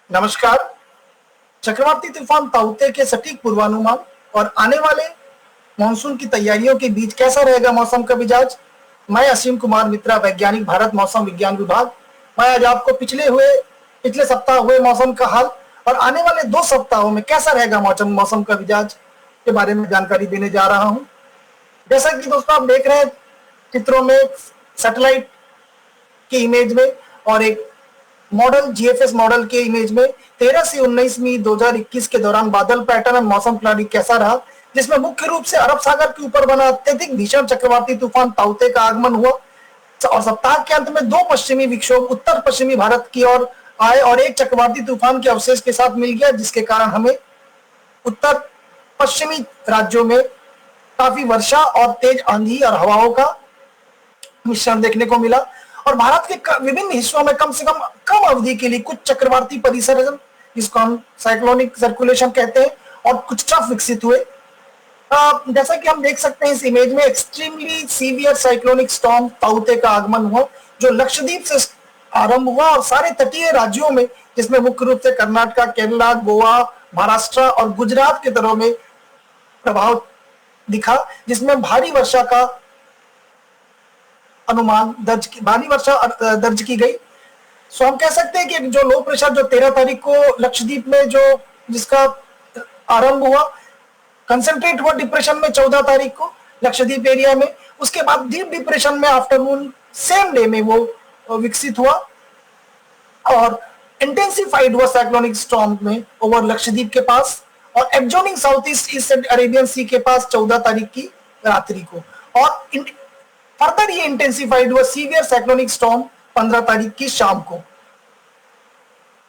नमस्कार। चक्रवाती तूफान ताउते के सटीक पूर्वानुमान और आने वाले मानसून की तैयारियों के बीच कैसा रहेगा मौसम का मिजाज। मैं असीम कुमार मित्रा, वैज्ञानिक, भारत मौसम विज्ञान विभाग। मैं आज आपको पिछले सप्ताह हुए मौसम का हाल और आने वाले 2 सप्ताहों में कैसा रहेगा मौसम का मिजाज के बारे में जानकारी देने जा रहा हूं। जैसा कि दोस्तों आप देख रहे हैं चित्रों में, सैटेलाइट के इमेज में और एक मॉडल जीएफएस मॉडल के इमेज में 13 से 19 मई 2021 के दौरान बादल पैटर्न और मौसम प्रणाली कैसा रहा, जिसमें मुख्य रूप से अरब सागर के ऊपर बना अत्यधिक भीषण चक्रवाती तूफान ताउते का आगमन हुआ और सप्ताह के अंत में 2 पश्चिमी विक्षोभ उत्तर पश्चिमी भारत की ओर आए और एक चक्रवाती तूफान के अवशेष के साथ मिल गया, जिसके कारण हमें उत्तर पश्चिमी राज्यों में काफी वर्षा और तेज आंधी और हवाओं का मिश्रण देखने को मिला और भारत के विभिन्न हिस्सों में कम से कम अवधि के लिए कुछ चक्रवाती परिसर, जिसको हम साइक्लोनिक सर्कुलेशन कहते हैं, और कुछ ट्रफ विकसित हुए। जैसा कि हम देख सकते हैं इस इमेज में, एक्सट्रीमली सीवियर साइक्लोनिक स्टॉर्म ताउते का आगमन हुआ, जो लक्षद्वीप से आरंभ हुआ और सारे तटीय राज्यों में, जिसमें मुख्य रूप से कर्नाटक, केरला, गोवा, महाराष्ट्र और गुजरात के तरों में प्रभाव दिखा, जिसमें भारी वर्षा दर्ज की गई। सो हम कह सकते हैं कि जो लो प्रेशर जो 13 तारीख को लक्षद्वीप में जिसका आरंभ हुआ, कंसंट्रेट हुआ डिप्रेशन में 14 तारीख को लक्षद्वीप एरिया में, उसके बाद डीप डिप्रेशन में आफ्टरनून सेम डे में वो विकसित हुआ और इंटेंसिफाइड हुआ साइक्लोनिक स्टॉर्म में ओवर लक्षद्वीप के पास और एब्जॉर्बिंग साउथ ईस्ट अरेबियन सी के पास 14 तारीख की रात्रि को, और फर्दर ये इंटेंसिफाइड हुआ सीवियर साइक्लोनिक स्टॉर्म 15 तारीख की शाम को।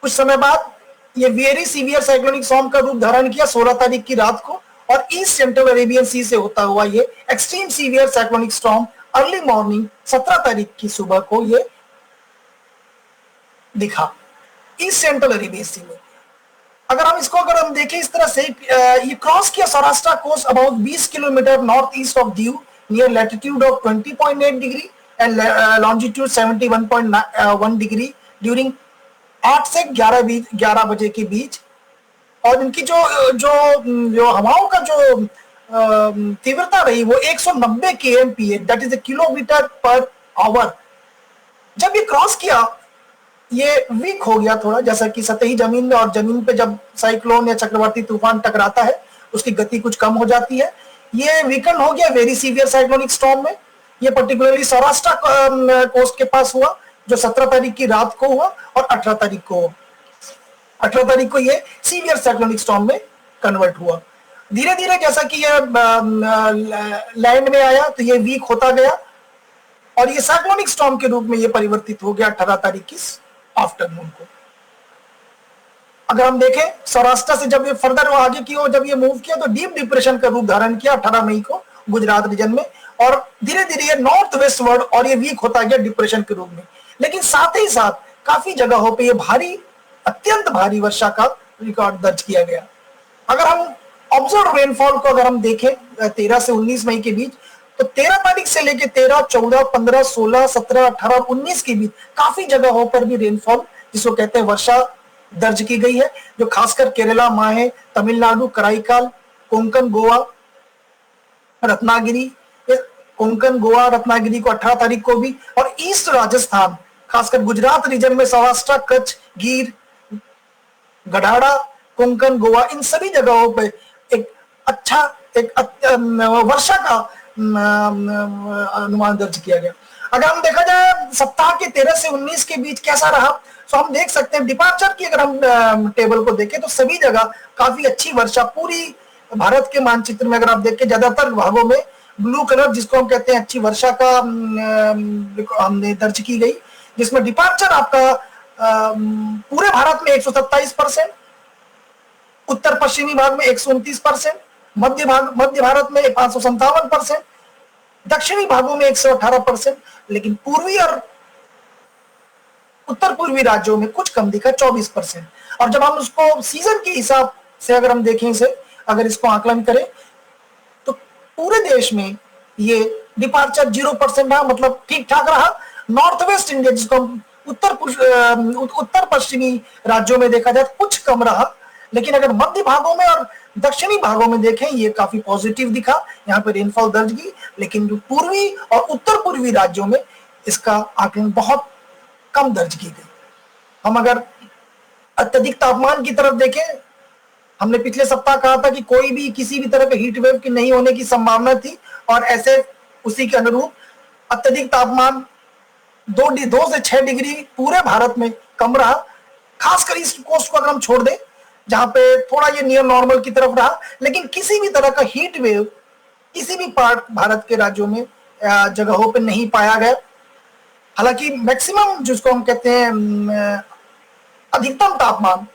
कुछ समय बाद ये वेरी सीवियर साइक्लोनिक स्टॉर्म का रूप धारण किया 16 तारीख की रात को और ईस्ट सेंट्रल अरेबियन सी से होता हुआ ये extreme severe cyclonic storm early morning 17 तारीख की सुबह को ये दिखा ईस्ट सेंट्रल अरेबियन सी में। अगर हम देखें इस तरह से, ये क्रॉस किया Saurashtra coast about 20 kilometre north east of Diu near latitude of 20.8 degree and longitude 71.1 degree during 8 से 11 बजे के बीच, और इनकी जो हवाओं का जो तीव्रता रही वो 190 kmph, that is kilometre per hour. जब ये क्रॉस किया ये वीक हो गया थोड़ा, जैसा कि सतही जमीन में, और जमीन पे जब साइक्लोन या चक्रवाती तूफान टकराता है उसकी गति कुछ कम हो जाती है। ये वीकेंड हो गया वेरी सीवियर साइक्लोनिक स्टॉर्म में। ये पर्टिकुलरली सौराष्ट्र कोस्ट के पास हुआ, जो 17 तारीख की रात को हुआ और 18 तारीख को ये सीवियर साइक्लोनिक स्टॉर्म में कन्वर्ट हुआ। धीरे धीरे जैसा कि ये लैंड में आया तो ये वीक होता गया और ये साइक्लोनिक स्टॉर्म के रूप में ये परिवर्तित हो गया 18 तारीख की आफ्टरनून को। अगर हम देखें सौराष्ट्र से जब ये फर्दर आगे की ओर जब ये मूव किया तो डीप डिप्रेशन का रूप धारण किया 18 मई को गुजरात रीजन में, और धीरे धीरे ये नॉर्थ वेस्ट वर्ड और ये वीक होता गया डिप्रेशन के रूप में। लेकिन साथ ही साथ काफी जगहों पे ये अत्यंत भारी वर्षा का रिकॉर्ड दर्ज किया गया। अगर हम ऑब्जर्व रेनफॉल को अगर हम देखें 13 से 19 मई के बीच, तो 13 तारीख से लेकर 13, 14, 15, 16, 17, 18 और 19 के बीच काफी जगहों पर भी रेनफॉल, जिसको कहते हैं वर्षा, दर्ज की गई है, जो खासकर केरला, माहे, तमिलनाडु, कराईकाल, कोंकण, गोवा, रत्नागिरी को 18 तारीख को भी, और ईस्ट राजस्थान खासकर गुजरात रीजन में सौराष्ट्र, कच्छ, गिर, गढ़ाड़ा, कोंकण, गोवा, इन सभी जगहों पे एक वर्षा का अनुमान दर्ज किया गया। अगर हम देखा जाए सप्ताह के 13 से 19 के बीच कैसा रहा, तो हम देख सकते हैं डिपार्चर की अगर हम टेबल को देखें तो सभी जगह काफी अच्छी वर्षा, पूरी भारत के मानचित्र में अगर आप देखें ज्यादातर भागों में ब्लू कलर, जिसको हम कहते हैं अच्छी वर्षा का हमने दर्ज की गई, जिसमें डिपार्चर आपका पूरे भारत में 127%, उत्तर पश्चिमी भाग में 129%, मध्य भारत में 557%, दक्षिणी भागों में 118%, लेकिन पूर्वी और उत्तर पूर्वी राज्यों में कुछ कम दिखा 24%। और जब हम उसको सीजन के हिसाब से अगर हम देखें अगर इसको आकलन करें तो पूरे देश में ये डिपार्चर 0% रहा, मतलब ठीक ठाक रहा। नॉर्थ वेस्ट इंडिया जिसको हम उत्तर पश्चिमी राज्यों में देखा जाए कुछ कम रहा, लेकिन अगर मध्य भागों में और दक्षिणी भागों में देखें ये काफी पॉजिटिव दिखा, यहाँ पे रेनफॉल दर्ज की। लेकिन जो पूर्वी और उत्तर पूर्वी राज्यों में इसका आकलन बहुत कम दर्ज की गई। हम अगर अत्यधिक तापमान की तरफ देखें, हमने पिछले सप्ताह कहा था कि कोई भी किसी भी तरह के हीट वेव की नहीं होने की संभावना थी, और ऐसे उसी के अनुरूप अत्यधिक तापमान 2 से 6 डिग्री पूरे भारत में कम रहा। खासकर ईस्ट कोस्ट को अगर हम छोड़ दें जहां पे थोड़ा ये नियर नॉर्मल की तरफ रहा, लेकिन किसी भी तरह का हीट वेव किसी भी पार्ट भारत के राज्यों में जगहों पे नहीं पाया गया। हालांकि मैक्सिमम जिसको हम कहते हैं अधिकतम तापमान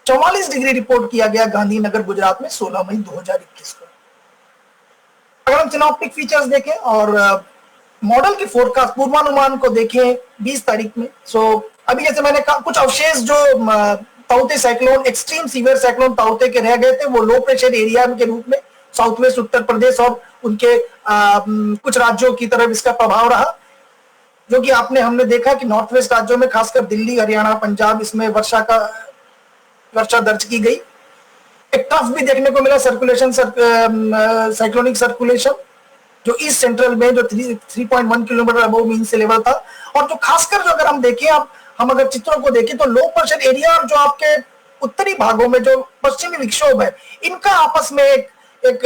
44 डिग्री रिपोर्ट किया गया गांधीनगर गुजरात में 16 मई 2021 को। अगर हम सिनॉप्टिक फीचर्स देखें और मॉडल की फोरकास्ट पूर्वानुमान को देखें 20 तारीख में, अभी जैसे मैंने कहा कुछ अवशेष जो ताउते साइक्लोन, एक्सट्रीम सीवियर साइक्लोन ताउते के रह गए थे, वो लो प्रेशर एरिया के रूप में साउथ वेस्ट उत्तर प्रदेश और उनके कुछ राज्यों की तरफ इसका प्रभाव रहा, जो कि हमने देखा कि नॉर्थ वेस्ट राज्यों में खासकर दिल्ली, हरियाणा, पंजाब, इसमें वर्षा दर्ज की गई। एक ट्रफ भी देखने को मिला सर्कुलेशन, साइक्लोनिक सर्कुलेशन, जो ईस्ट सेंट्रल में जो 3.1 किलोमीटर अबव मीन से लेवल था। और जो खासकर जो अगर हम देखें, हम अगर चित्रों को देखें तो लो प्रेशर एरिया और जो आपके उत्तरी भागों में जो पश्चिमी विक्षोभ है, इनका आपस में एक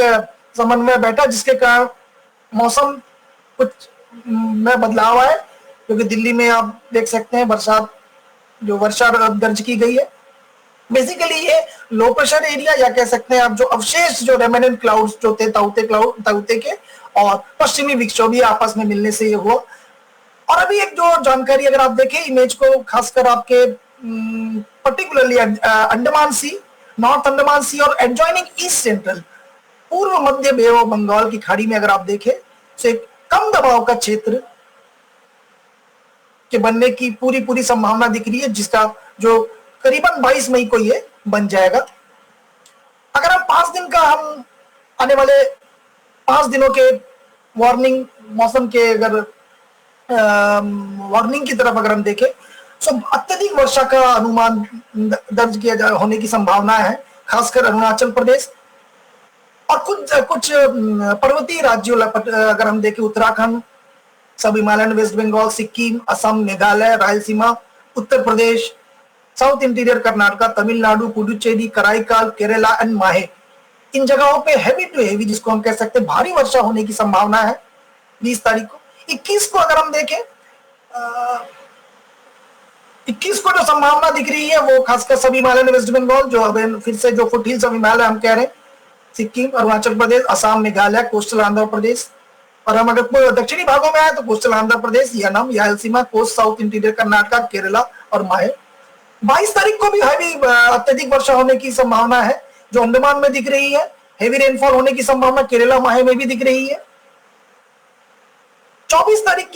समन्वय बैठा, जिसके कारण मौसम कुछ में बदलाव आए, क्योंकि दिल्ली में आप देख सकते हैं वर्षा दर्ज की गई है। बेसिकली ये लो प्रेशर एरिया, या कह सकते हैं आप जो अवशेष, जो रेमिनेंट क्लाउड्स जो थे ताउते के और पश्चिमी विक्षोभ आपस में मिलने से ये हुआ। और अभी एक जो जानकारी अगर आप देखें इमेज को, खासकर आपके पर्टिकुलरली अंडमान सी, नॉर्थ अंडमान सी और एडजॉइनिंग ईस्ट सेंट्रल पूर्व मध्य बे ऑफ बंगाल की खाड़ी में अगर आप देखें तो एक कम दबाव का क्षेत्र के बनने की पूरी संभावना दिख रही है, जिसका जो करीबन 22 मई को ये बन जाएगा। अगर हम 5 दिन का हम आने वाले 5 दिनों के वार्निंग, मौसम के अगर वार्निंग की तरफ अगर हम देखें तो अत्यधिक वर्षा का अनुमान दर्ज किया होने की संभावना है, खासकर अरुणाचल प्रदेश और कुछ पर्वतीय राज्यों, अगर हम देखें Uttarakhand, sub Himalayan, west Bengal, Sikkim, Assam, Meghalaya, Rayalaseema, Uttar Pradesh, south interior Karnataka, Tamil Nadu, Puducherry, Karaikal, Kerala and Mahe, इन जगहों पे हैवी टू हेवी, जिसको हम कह सकते हैं भारी वर्षा होने की संभावना है 20 तारीख को। 21 को अगर हम देखें 21 को जो संभावना दिख रही है वो खासकर सब हिमालयन, वेस्ट बंगाल, जो अब फिर से जो फुट हिल्स ऑफ हिमालय हम कह रहे हैं, सिक्किम, अरुणाचल प्रदेश, असम, मेघालय, कोस्टल आंध्र प्रदेश, और हम अगर दक्षिणी भागों में आए तो coastal Andhra Pradesh, Yanam, Rayalaseema, coast, south interior Karnataka, Kerala और माहे। 22 तारीख को भी हैवी अत्यधिक वर्षा होने की संभावना है, जो अंडमान में दिख रही है। हेवी रेनफॉल होने की संभावना केरला, माहे में भी दिख रही है। 23 तारीख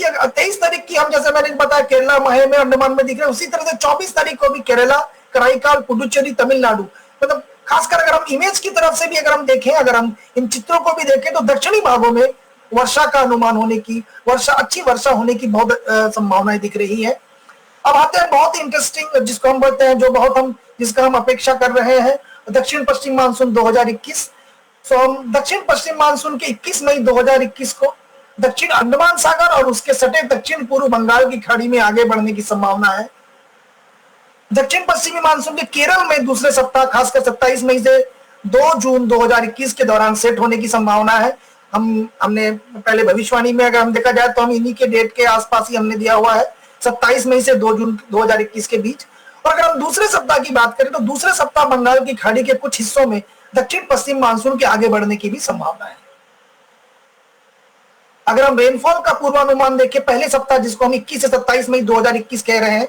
की हम, जैसे मैंने बताया, केरला, माहे में, अंडमान में दिख रहे हैं, उसी तरह से 24 तारीख को भी केरला, कराईकाल, पुडुचेरी, तमिलनाडु, मतलब खासकर अगर हम इमेज की तरफ से भी अगर हम देखें, अगर हम इन चित्रों को भी देखें तो दक्षिणी भागों में वर्षा का अनुमान होने की, अच्छी वर्षा होने की बहुत संभावनाएं दिख रही है। अब आते हैं बहुत इंटरेस्टिंग, जिसको हम बोलते हैं, जिसका हम अपेक्षा कर रहे हैं, दक्षिण पश्चिम मानसून 2021। हम दक्षिण पश्चिम मानसून के 21 मई 2021 को दक्षिण अंडमान सागर और उसके सटे दक्षिण पूर्व बंगाल की खाड़ी में आगे बढ़ने की संभावना है। दक्षिण पश्चिमी मानसून के केरल में दूसरे सप्ताह, खासकर 27 मई से 2 जून 2021 के दौरान सेट होने की संभावना है। हमने पहले भविष्यवाणी में अगर हम देखा जाए तो हम इन्हीं के डेट के आसपास ही हमने दिया हुआ है, 27 मई से 2 जून 2021 के बीच। और अगर हम दूसरे सप्ताह की बात करें तो दूसरे सप्ताह बंगाल की खाड़ी के कुछ हिस्सों में दक्षिण पश्चिम मानसून के आगे बढ़ने की भी संभावना है। अगर हम रेनफॉल का पूर्वानुमान देखें, पहले सप्ताह जिसको हम 21 से 27 मई 2021 कह रहे हैं,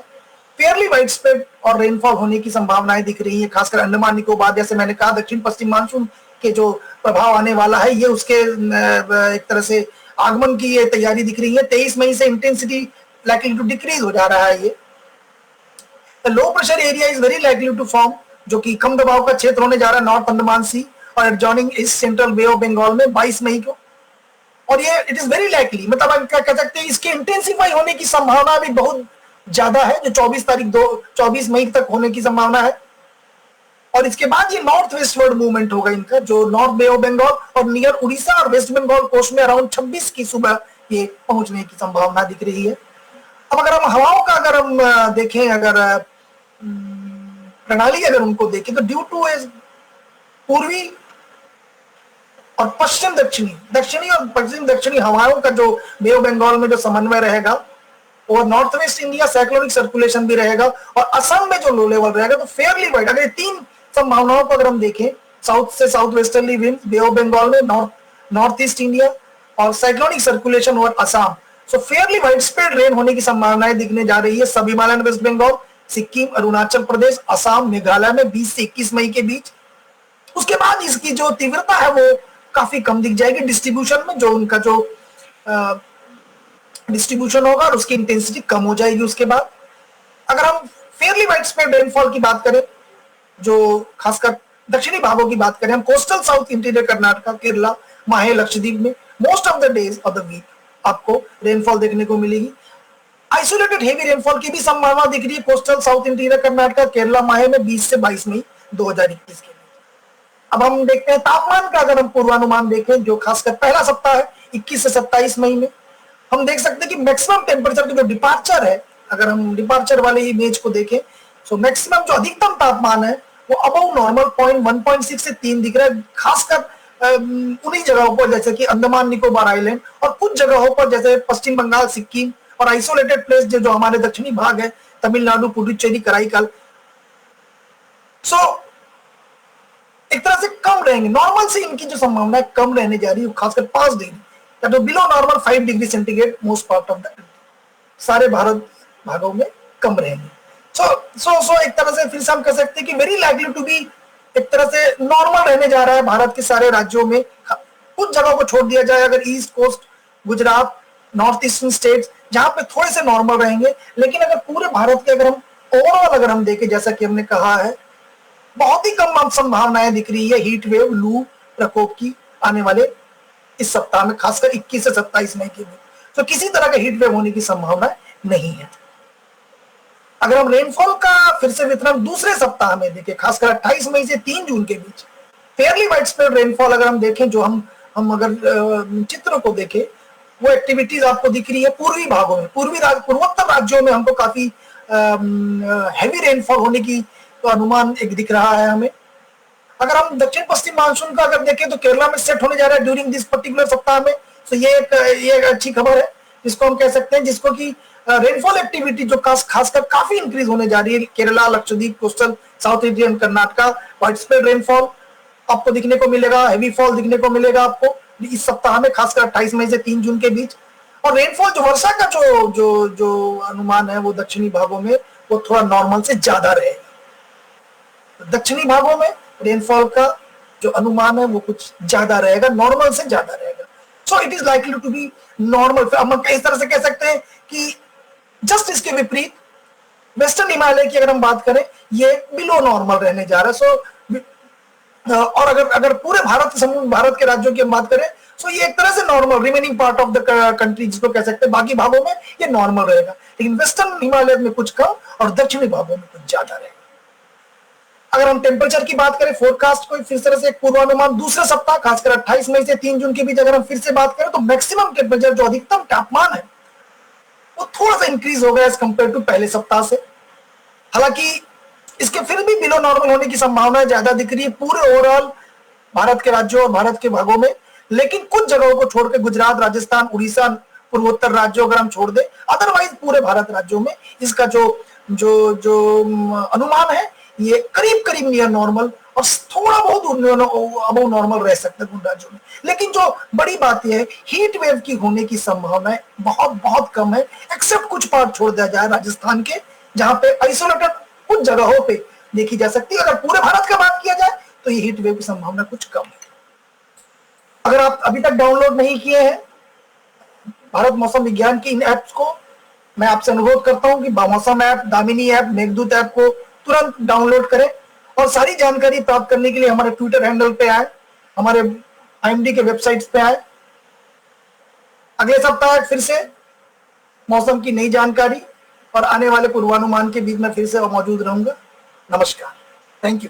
फेयरली वाइड स्प्रेड और रेनफॉल होने की संभावनाएं दिख रही है, खासकर अंडमान निकोबार। जैसे मैंने कहा, दक्षिण पश्चिम मानसून के जो प्रभाव आने वाला है, ये उसके एक तरह से आगमन की ये तैयारी दिख रही है। 23 मई से इंटेंसिटी likely to decrease हो जा रहा है। ये low pressure area is very likely to form, जो कि कम दबाव का क्षेत्र होने जा रहा है नॉर्थ अंडमान सी और adjoining east central bay of Bengal में 22 मई को। और ये इट इज वेरी लाइकली, मतलब हम क्या कह सकते हैं, इसके इंटेंसिफाई होने की संभावना भी बहुत ज्यादा है, जो 24 मई तक होने की संभावना है। और इसके बाद ये नॉर्थ वेस्टवर्ड मूवमेंट होगा इनका, जो नॉर्थ बे ऑफ बंगाल और नियर उड़ीसा और वेस्ट बंगाल कोस्ट में अराउंड 26 की सुबह ये पहुंचने की संभावना दिख रही है। अब अगर हम हवाओं का अगर हम देखें, अगर प्रणाली अगर उनको देखें, तो ड्यू टू पूर्वी और पश्चिम दक्षिणी और पश्चिम दक्षिणी हवाओं का जो बे ऑफ बंगाल में जो समन्वय रहेगा, और north west India cyclonic circulation भी रहेगा, और असम में जो लो लेवल रहेगा, तो फेयरली वाइड अगर तीन संभावनाओं को अगर हम देखें, साउथ से south westerly wind bay of Bengal में, नॉर्थ ईस्ट इंडिया और साइक्लोनिक सर्कुलेशन और Assam, so fairly widespread rain होने की संभावनाएं दिखने जा रही है sub Himalayan west Bengal, Sikkim, Arunachal Pradesh, Assam, Meghalaya में 20 से 21 मई के बीच। उसके बाद इसकी जो तीव्रता है वो काफी कम दिख जाएगी डिस्ट्रीब्यूशन में, जो उनका जो डिस्ट्रीब्यूशन होगा और उसकी इंटेंसिटी कम हो जाएगी। उसके बाद अगर हम फेयरली वाइड स्प्रेड रेनफॉल की बात करें, जो खासकर दक्षिणी भागों की बात करें, हम coastal south interior Karnataka, Kerala, Mahe, Lakshadweep में most of the days of the week आपको रेनफॉल देखने को मिलेगी। आइसोलेटेड हेवी रेनफॉल की भी संभावना दिख रही है coastal south interior Karnataka, Kerala, माहे में 20 से 22 मई 2021 के बीच। अब हम देखते हैं तापमान का अगर हम पूर्वानुमान देखें, जो खासकर पहला सप्ताह है 21 से 27 मई में, हम देख सकते हैं कि मैक्सिमम टेम्परेचर की जो डिपार्चर है, अगर हम डिपार्चर वाले इमेज को देखें, सो मैक्सिमम जो अधिकतम तापमान है वो अबव नॉर्मल 1.6 से 3 दिख रहा है, खासकर उन्हीं जगहों पर जैसे कि अंडमान निकोबार आइलैंड, और कुछ जगहों पर जैसे पश्चिम बंगाल, सिक्किम, और आइसोलेटेड प्लेस जो हमारे दक्षिणी भाग है, तमिलनाडु, पुडुचेरी, कराईकाल, सो एक तरह से कम रहेंगे। नॉर्मल से इनकी जो संभावना है कम रहने जा रही है, खासकर 5 डिग्री, तो below normal 5 degree centigrade most part of the country, सारे भारत भागों में कम रहेंगे। सो एक तरह से फिर से हम कह सकते हैं कि वेरी लाइकली टू बी एक तरह से नॉर्मल रहने जा रहा है भारत के सारे राज्यों में। कुछ जगहों को छोड़ दिया जाए, अगर east coast, Gujarat, north eastern states, जहां पे थोड़े से नॉर्मल रहेंगे, लेकिन अगर पूरे भारत के अगर हम ओवरऑल अगर हम देखें, जैसा कि हमने कहा है, बहुत ही कम संभावनाएं दिख रही है हीट वेव, लू प्रकोप की आने वाले इस सप्ताह में, खासकर 21 से 27 मई के बीच। तो किसी तरह का हीट वेव होने की संभावना नहीं है। अगर हम रेनफॉल का फिर से वितरण दूसरे सप्ताह में देखें, खासकर 28 मई से 3 जून के बीच, फेयरली वाइड स्प्रेड रेनफॉल अगर हम देखें, जो हम अगर चित्र को देखें, वो एक्टिविटीज आपको दिख रही है पूर्वी भागों में, पूर्वोत्तर राज्यों में हमको काफी हैवी रेनफॉल होने की तो अनुमान एक दिख रहा है हमें। अगर हम दक्षिण पश्चिम मानसून का अगर देखें, तो केरला में सेट होने जा रहा है ड्यूरिंग दिस पर्टिकुलर सप्ताह में, तो ये एक अच्छी खबर है, जिसको हम कह सकते हैं, जिसको कि रेनफॉल एक्टिविटी जो खासकर काफी इंक्रीज होने जा रही है। Kerala, Lakshadweep, coastal south Indian Karnataka, wide spread rainfall आपको दिखने को मिलेगा, हेवी फॉल दिखने को मिलेगा आपको इस सप्ताह में, खासकर 28 मई से 3 जून के बीच। और रेनफॉल जो वर्षा का जो अनुमान है वो दक्षिणी भागों में वो थोड़ा नॉर्मल से ज्यादा रहेगा। दक्षिणी भागों में रेनफॉल का जो अनुमान है वो कुछ ज्यादा रहेगा, नॉर्मल से ज्यादा रहेगा। So it is likely to be normal. हम इस तरह से कह सकते हैं कि जस्ट इसके विपरीत वेस्टर्न हिमालय की अगर हम बात करें, ये बिलो नॉर्मल रहने जा रहा है। सो और अगर पूरे भारत के राज्यों की हम बात करें, सो ये एक तरह से normal remaining part of the country जिसको कह सकते हैं, बाकी भागों में ये नॉर्मल रहेगा, लेकिन वेस्टर्न हिमालय में कुछ कम और दक्षिणी भागों में कुछ ज्यादा रहेगा। अगर हम टेम्परेचर की बात करें, फोरकास्ट को फिर तरह से एक पूर्वानुमान दूसरे सप्ताह, खासकर 28 मई से 3 जून के बीच अगर हम फिर से बात करें, तो मैक्सिमम टेम्परेचर जो अधिकतम तापमान है वो थोड़ा सा इंक्रीज हो गया एज कंपेयर टू पहले सप्ताह से। हालांकि इसके फिर भी बिलो नॉर्मल होने की संभावना ज्यादा दिख रही है पूरे ओवरऑल भारत के राज्यों और भारत के भागों में, लेकिन कुछ जगहों को छोड़कर गुजरात, राजस्थान, उड़ीसा, पूर्वोत्तर राज्यों अगर हम छोड़ दे, अदरवाइज पूरे भारत राज्यों में इसका जो अनुमान है ये करीब नियर नॉर्मल और थोड़ा बहुत अबव नॉर्मल रह सकता है उन राज्यों में। लेकिन जो बड़ी बात यह है, हीट वेव की होने की संभावना बहुत कम है, एक्सेप्ट कुछ पार्ट छोड़ दिया जाए राजस्थान के, जहां पे आइसोलेटेड कुछ जगहों पे देखी जा सकती है। अगर पूरे भारत का बात किया जाए तो ये हीट वेव की संभावना कुछ कम है। अगर आप अभी तक डाउनलोड नहीं किए हैं भारत मौसम विज्ञान की इन ऐप्स को, मैं आपसे अनुरोध करता हूं कि मौसम app, Damini app, Meghdoot app को तुरंत डाउनलोड करें और सारी जानकारी प्राप्त करने के लिए हमारे ट्विटर हैंडल पे आए, हमारे आईएमडी के वेबसाइट्स पे आए। अगले सप्ताह फिर से मौसम की नई जानकारी और आने वाले पूर्वानुमान के बीच में फिर से मौजूद रहूंगा। नमस्कार, थैंक यू।